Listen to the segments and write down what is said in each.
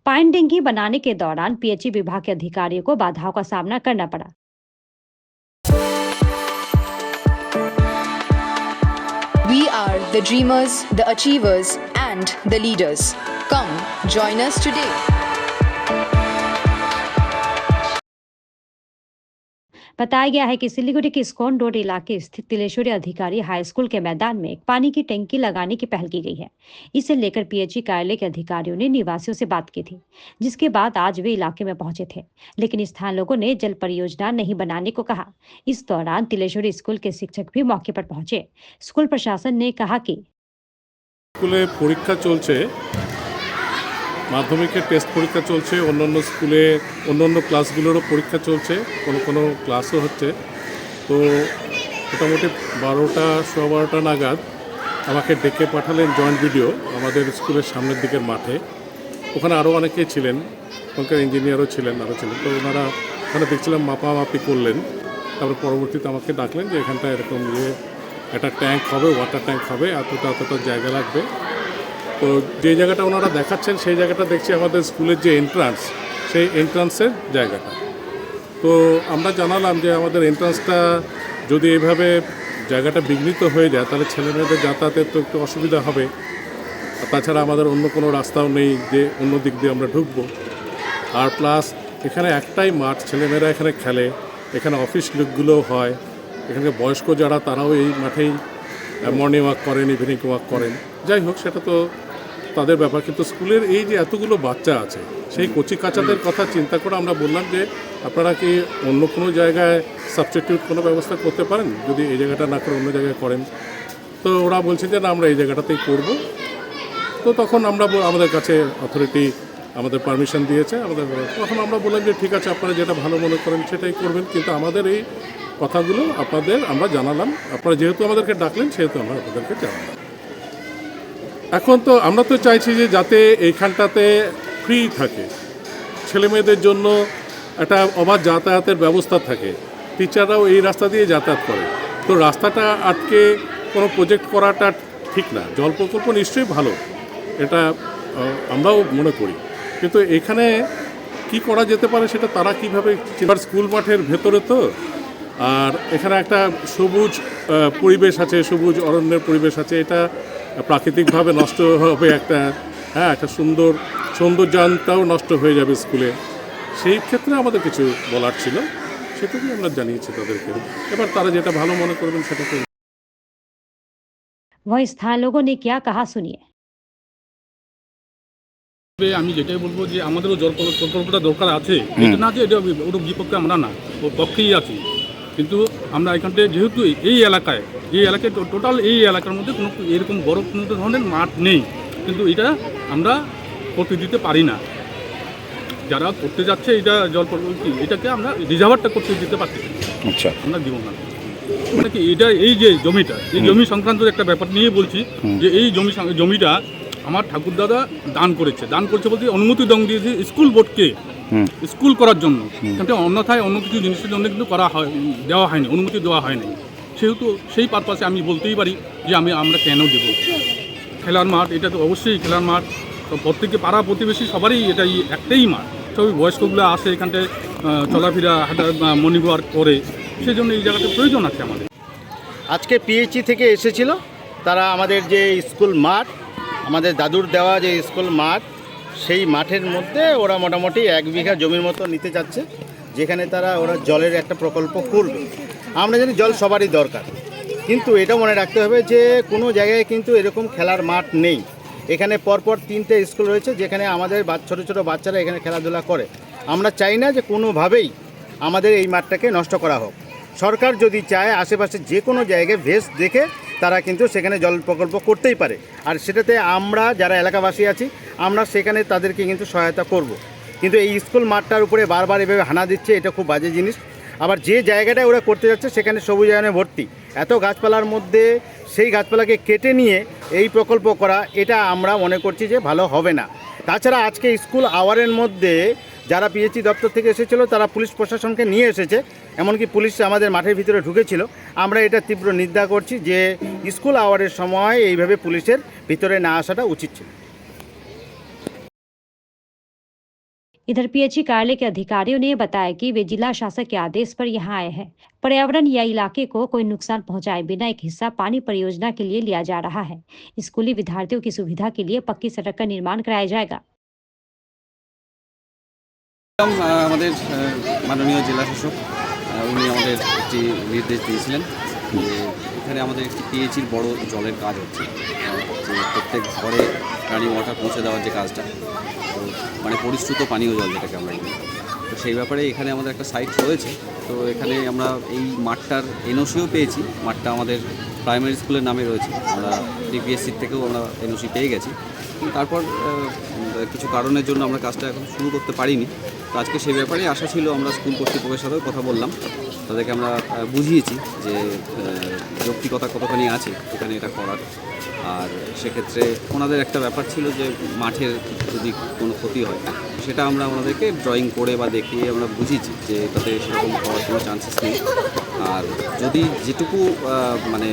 Pine dinghy बनाने के दौरान पीएचई विभाग के अधिकारियों को बाधाओं का सामना करना पड़ा। We are the dreamers, the achievers, and the leaders. Come, join us today. बताया गया है कि सिलीगुड़ी के इस्कॉन रोड इलाके स्थित तिलेश्वरी अधिकारी हाई स्कूल के मैदान में एक पानी की टंकी लगाने की पहल की गई है। इसे लेकर पीएचई कार्यालय के अधिकारियों ने निवासियों से बात की थी, जिसके बाद आज वे इलाके में पहुंचे थे, लेकिन स्थानीय लोगों ने जल परियोजना नहीं बनाने को कहा। इस दौरान तिलेश्वरी स्कूल के शिक्षक भी मौके पर पहुंचे। स्कूल प्रशासन ने कहा कि स्कूले परीक्षा चलছে, মাধ্যমিকের টেস্ট পরীক্ষা চলছে, অন্যান্য স্কুলে অন্যান্য ক্লাসগুলোরও পরীক্ষা চলছে, কোনো ক্লাসও হচ্ছে। তো মোটামুটি 12টা 12:15 নাগাদ আমাকে ডেকে পাঠালেন জয়েন্ট ভিডিও আমাদের স্কুলের সামনের দিকের মাঠে। ওখানে আরও অনেকেই ছিলেন, ওখানকার ইঞ্জিনিয়ারও ছিলেন, আরও ছিলেন। তো ওনারা ওখানে দেখছিলাম মাপামাপি করলেন। তারপর পরবর্তীতে আমাকে ডাকলেন যে এখানটা এরকম একটা ট্যাঙ্ক হবে, ওয়াটার ট্যাঙ্ক হবে, এতটা জায়গা লাগবে। তো যে জায়গাটা ওনারা দেখাচ্ছেন সেই জায়গাটা দেখছি আমাদের স্কুলের যে এন্ট্রান্স, সেই এন্ট্রান্সের জায়গাটা। তো আমরা জানালাম যে আমাদের এন্ট্রান্সটা যদি এইভাবে জায়গাটা বিঘ্নিত হয়ে যায় তাহলে ছেলেমেয়েদের যাতায়াতের তো একটু অসুবিধা হবে। আর তাছাড়া আমাদের অন্য কোনো রাস্তাও নেই যে অন্য দিক দিয়ে আমরা ঢুকবো। আর প্লাস এখানে একটাই মাঠ, ছেলেমেয়েরা এখানে খেলে, এখানে অফিস লোকগুলোও হয়, এখানে বয়স্ক যারা তারাও এই মাঠেই মর্নিং ওয়াক করেন, ইভিনিং ওয়াক করেন। যাই হোক, সেটা তো তাদের ব্যাপার। কিন্তু স্কুলের এই যে এতগুলো বাচ্চা আছে, সেই কচি কাচাদের কথা চিন্তা করে আমরা বললাম যে আপনারা কি অন্য কোনো জায়গায় সাবস্টিটিউট কোনো ব্যবস্থা করতে পারেন, যদি এই জায়গাটা না করে অন্য জায়গায় করেন। তো ওরা বলছে যে না, আমরা এই জায়গাটাতেই করব। তো তখন আমরা আমাদের কাছে অথরিটি আমাদের পারমিশন দিয়েছে, তখন আমরা বললাম যে ঠিক আছে, আপনারা যেটা ভালো মনে করেন সেটাই করবেন, কিন্তু আমাদের এই কথাগুলো আমরা জানালাম। আপনারা যেহেতু আমাদেরকে ডাকলেন সেহেতু আমরা আপনাদেরকে জানালাম। এখন তো আমরা তো চাইছি যে যাতে এইখানটাতে ফ্রি থাকে, ছেলেমেয়েদের জন্য একটা অবাধ যাতায়াতের ব্যবস্থা থাকে, টিচাররাও এই রাস্তা দিয়ে যাতায়াত করে। তো রাস্তাটা আটকে কোনো প্রজেক্ট করাটা ঠিক না। জল প্রকল্প নিশ্চয়ই ভালো, এটা আমরাও মনে করি, কিন্তু এখানে কি করা যেতে পারে সেটা তারা কীভাবে। স্কুল মাঠের ভেতরে তো, আর এখানে একটা সবুজ পরিবেশ আছে, সবুজ অরণ্যের পরিবেশ আছে, এটা প্রাকৃতিকভাবে নষ্ট হবে একটা সৌন্দর্যায়নটাও নষ্ট হয়ে যাবে স্কুলে। সেই ক্ষেত্রে আমাদের কিছু বলার ছিল, সেটুকুই আমরা জানিয়েছি তাদেরকে। এবার তারা যেটা ভালো মনে করবেন সেটা করবেন। वहीं स्थानीय लोगों ने क्या कहा, सुनिए। আমি যেটাই বলবো যে আমাদেরও জল প্রকল্পটা দরকার আছে, এটা না যে এটা ওর বিপক্ষে আমরা না, ওর পক্ষেই আছি। কিন্তু আমরা এখানটায় যেহেতু এই এলাকায় টোটাল এই এলাকার মধ্যে কোনো এরকম বড় কোনো ধরনের মাঠ নেই, কিন্তু এটা আমরা করতে দিতে পারি না। যারা করতে যাচ্ছে এটা জল প্রকল্প, এটাকে আমরা রিজার্ভারটা করতে দিতে পারছি, আচ্ছা আমরা দিব না। মানে কি এটা এই যে জমিটা, এই জমি সংক্রান্ত একটা ব্যাপার নিয়ে বলছি যে এই জমিটা আমার ঠাকুরদাদা দান করেছে বলতে অনুমতি দিয়েছে স্কুল বোর্ডকে স্কুল করার জন্য। কিন্তু অন্যথায় অন্য কিছু জিনিসের জন্য কিন্তু দেওয়া হয়নি, অনুমতি দেওয়া হয়নি। সেহেতু সেই পারপাসে আমি বলতেই পারি যে আমরা কেন দেব। খেলার মাঠ, এটা তো অবশ্যই খেলার মাঠ, তো প্রত্যেকে পাড়া প্রতিবেশী সবারই এটাই একটাই মাঠ। সবই বয়স্কগুলো আসে এখানটায় চলাফেরা মর্নিং ওয়াক করে, সেই জন্য এই জায়গাটা প্রয়োজন আছে আমাদের। আজকে পিএইচই থেকে এসেছিল তারা, আমাদের যে স্কুল মাঠ, আমাদের দাদুর দেওয়া যে স্কুল মাঠ, সেই মাঠের মধ্যে ওরা মোটামুটি 1 বিঘা জমির মতো নিতে চাচ্ছে, যেখানে ওরা জলের একটা প্রকল্প করবে। আমরা জানি জল সবারই দরকার, কিন্তু এটা মনে রাখতে হবে যে কোনো জায়গায় কিন্তু এরকম খেলার মাঠ নেই। এখানে পরপর 3টে স্কুল রয়েছে যেখানে আমাদের ছোটো ছোটো বাচ্চারা এখানে খেলাধুলা করে। আমরা চাই না যে কোনোভাবেই আমাদের এই মাঠটাকে নষ্ট করা হোক। সরকার যদি চায় আশেপাশে যে কোনো জায়গায় ভেস্ট দেখে তারা কিন্তু সেখানে জল প্রকল্প করতেই পারে, আর সেটাতে আমরা যারা এলাকাবাসী আছি আমরা সেখানে তাদেরকে কিন্তু সহায়তা করব। কিন্তু এই স্কুল মাঠটার উপরে বারবার এভাবে হানা দিচ্ছে, এটা খুব বাজে জিনিস। আবার যে জায়গাটায় ওরা করতে যাচ্ছে সেখানে সবুজায়নে ভর্তি, এত গাছপালার মধ্যে সেই গাছপালাকে কেটে নিয়ে এই প্রকল্প করা, এটা আমরা মনে করছি যে ভালো হবে না। তাছাড়া আজকে স্কুল আওয়ারের মধ্যে যারা পিএইচই দপ্তর থেকে এসেছিল তারা পুলিশ প্রশাসনকে নিয়ে এসেছে, এমনকি পুলিশ আমাদের মাঠের ভিতরে ঢুকেছিল। আমরা এটা তীব্র নিন্দা করছি যে স্কুল আওয়ারের সময় এইভাবে পুলিশের ভিতরে না আসাটা উচিত ছিল। इधर पीएचई कार्यालय के अधिकारियों ने बताया कि वे जिला शासक के आदेश पर यहां आए हैं। पर्यावरण या इलाके को कोई नुकसान पहुंचाए बिना एक हिस्सा पानी परियोजना के लिए लिया जा रहा है। स्कूली विद्यार्थियों की सुविधा के लिए पक्की सड़क का निर्माण कराया जाएगा। আমাদের মাননীয় জেলা শাসক উনি আমাদের একটি নির্দেশ দিয়েছিলেন যে এখানে আমাদের একটি পিএইচির বড় জলের কাজ হচ্ছে, যে প্রত্যেক ঘরে রানিং ওয়াটার পৌঁছে দেওয়ার যে কাজটা, তো মানে পরিশ্রুত পানীয় জল যেটাকে আমরা বলি, তো সেই ব্যাপারে এখানে আমাদের একটা সাইট রয়েছে। তো এখানে আমরা এই মাঠটার এনওসিও পেয়েছি। মাঠটা আমাদের প্রাইমারি স্কুলের নামে রয়েছে, আমরা ডিপিএসসির থেকেও আমরা এনওসি পেয়ে গেছি। তারপর কিছু কারণের জন্য আমরা কাজটা এখন শুরু করতে পারিনি। তো আজকে সেই ব্যাপারে আশা ছিল, আমরা স্কুল কর্তৃপক্ষের সাথেও কথা বললাম, তাদেরকে আমরা বুঝিয়েছি যে যৌক্তিকতা কতখানি আছে এখানে এটা করার। আর সেক্ষেত্রে ওনাদের একটা ব্যাপার ছিল যে মাঠের যদি কোনো ক্ষতি হয় সেটা আমরা ওনাদেরকে ড্রয়িং করে বা দেখিয়ে আমরা বুঝিয়েছি যে এটাতে সেরকম হওয়ার কোনো চান্সেস নেই। আর যদি যেটুকু মানে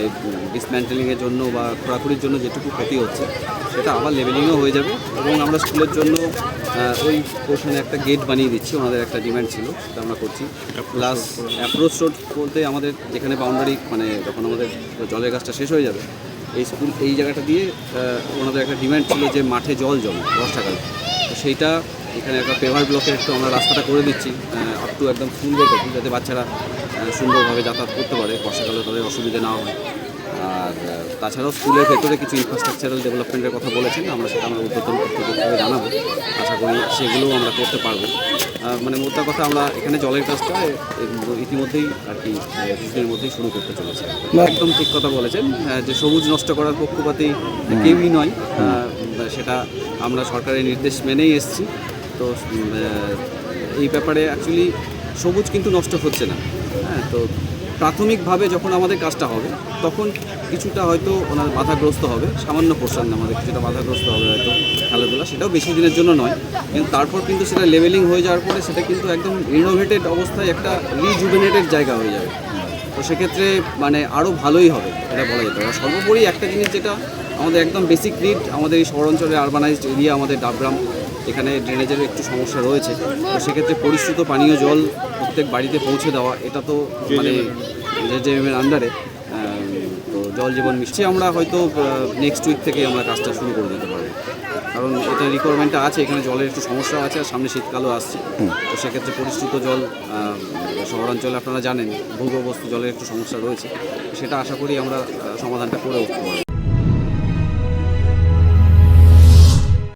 ডিসম্যান্টেলিংয়ের জন্য বা খোঁড়াখুড়ির জন্য যেটুকু ক্ষতি হচ্ছে সেটা আবার লেভেলিংও হয়ে যাবে। এবং আমরা স্কুলের জন্য ওই পোর্শনে একটা গেট বানিয়ে দিচ্ছি, ওনাদের একটা ডিমান্ড ছিল, সেটা আমরা করছি। প্লাস অ্যাপ্রোচ রোড বলতে আমাদের যেখানে বাউন্ডারি, মানে যখন আমাদের জলের গাছটা শেষ হয়ে যাবে এই স্কুল এই জায়গাটা দিয়ে ওনাদের একটা ডিমান্ড ছিল যে মাঠে জল জমে বর্ষাকালে, তো সেইটা এখানে একটা পেভার ব্লকের একটু আমরা রাস্তাটা করে দিচ্ছি আপ টু একদম স্কুল গেট অবধি, যাতে বাচ্চারা সুন্দরভাবে যাতায়াত করতে পারে, বর্ষাকালে তাদের অসুবিধা না হয়। আর তাছাড়াও স্কুলের ভেতরে কিছু ইনফ্রাস্ট্রাকচারাল ডেভেলপমেন্টের কথা বলেছেন, আমরা সেটা আমরা উদ্বোধন কর্তৃপক্ষকে জানাবো। আশা করি সেগুলোও আমরা করতে পারবো। মানে মোদ্দা কথা, আমরা এখানে জলের কাজটা ইতিমধ্যেই আর কি কিছুদিনের মধ্যেই শুরু করতে চলেছি। একদম ঠিক কথা বলেছেন যে সবুজ নষ্ট করার পক্ষপাতী কেউই নয়, সেটা আমরা সরকারের নির্দেশ মেনেই এসেছি। তো এই ব্যাপারে অ্যাকচুয়ালি সবুজ কিন্তু নষ্ট হচ্ছে না। হ্যাঁ, তো প্রাথমিকভাবে যখন আমাদের কাজটা হবে তখন কিছুটা হয়তো ওনার বাধাগ্রস্ত হবে, সামান্য পোর্শন আমাদের কিছুটা বাধাগ্রস্ত হবে হয়তো খেলাধুলা, সেটাও বেশি দিনের জন্য নয়। কিন্তু তারপর কিন্তু সেটা লেভেলিং হয়ে যাওয়ার পরে সেটা কিন্তু একদম রিনোভেটেড অবস্থায় একটা রিজুভেনেটেড জায়গা হয়ে যাবে। তো সেক্ষেত্রে মানে আরও ভালোই হবে এটা বলা যেতে পারে। সর্বোপরি একটা জিনিস যেটা আমাদের একদম বেসিক নিড, আমাদের এই শহর অঞ্চলে আরবানাইজড এরিয়া, আমাদের ডাবগ্রাম, এখানে ড্রেনেজের একটু সমস্যা রয়েছে। তো সেক্ষেত্রে পরিশ্রুত পানীয় জল প্রত্যেক বাড়িতে পৌঁছে দেওয়া, এটা তো মানে জেজেএমের আন্ডারে, তো জল জীবন মিশছে। আমরা হয়তো নেক্সট উইক থেকে আমরা কাজটা শুরু করে দিতে পারবো, কারণ এটা রিকোয়ারমেন্টটা আছে, এখানে জলের একটু সমস্যা আছে, আর সামনে শীতকালও আসছে। তো সেক্ষেত্রে পরিশ্রুত জল শহরাঞ্চলে আপনারা জানেন ভূগর্ভস্থ জলের একটু সমস্যা রয়েছে, সেটা আশা করি আমরা সমাধানটা করে উঠতে পারবো।